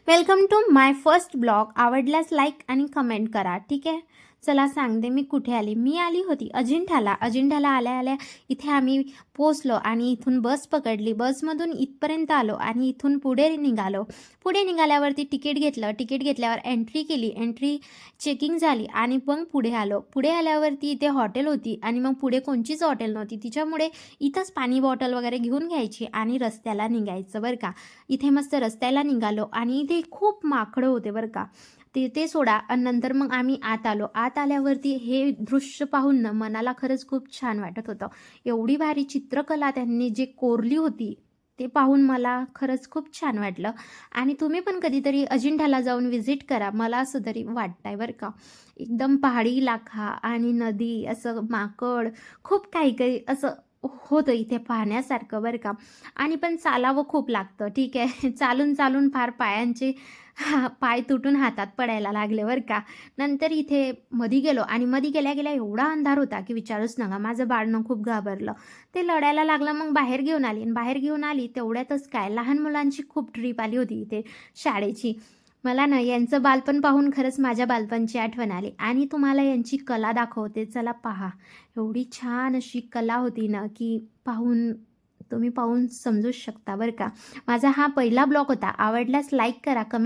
Welcome to my first blog. आवडल्यास like आणि comment करा. ठीक आहे. चला सांगते मी कुठे आली. मी आली होती अजिंठ्याला आल्या आल्या इथे आम्ही पोचलो आणि इथून बस पकडली. बसमधून इथपर्यंत आलो आणि इथून पुढे निघालो. पुढे निघाल्यावरती तिकीट घेतलं. तिकीट घेतल्यावर एंट्री केली. एंट्री चेकिंग झाली आणि मग पुढे आलो. पुढे आल्यावरती इथे हॉटेल होती आणि मग पुढे कोणचीच हॉटेल नव्हती. तिच्यामुळे इथंच पाणी बॉटल वगैरे घेऊन घ्यायची आणि रस्त्याला निघायचं बरं का. इथे मस्त रस्त्याला निघालो आणि इथे खूप माकडं होते बरं का. ते सोडा आणि नंतर मग आम्ही आत आलो. आत आल्यावरती हे दृश्य पाहून ना मनाला खरंच खूप छान वाटत होतं. एवढी भारी चित्रकला त्यांनी जे कोरली होती ते पाहून मला खरंच खूप छान वाटलं. आणि तुम्ही पण कधीतरी अजिंठ्याला जाऊन व्हिजिट करा. मला असं तरी वाटतंय बरं का. एकदम पहाडी इलाका आणि नदी, असं माकड, खूप काही काही असं होतं इथे पाहण्यासारखं बरं का. आणि पण चालावं खूप लागतं. ठीक आहे. चालून चालून फार पायांचे पाय तुटून हातात पडायला लागले बरं का. नंतर इथे मध्ये गेलो आणि मध्ये गेल्या गेल्या एवढा अंधार होता की विचारूच नका. माझं बाळनं खूप घाबरलं. ते लढायला लागलं. मग बाहेर घेऊन आली आणि बाहेर घेऊन आली तेवढ्यातच काय लहान मुलांची खूप ट्रिप आली होती इथे शाळेची. मला ना यांचं बालपण पाहून खरंच माझ्या बालपणची आठवण आली आणि तुम्हाला यांची कला दाखवते. चला पहा. एवढी छान अशी कला होती ना की तुम्ही पाहून समजूच शकता बरं का. माझा हा पहिला ब्लॉग होता. आवडल्यास लाईक करा, कमेंट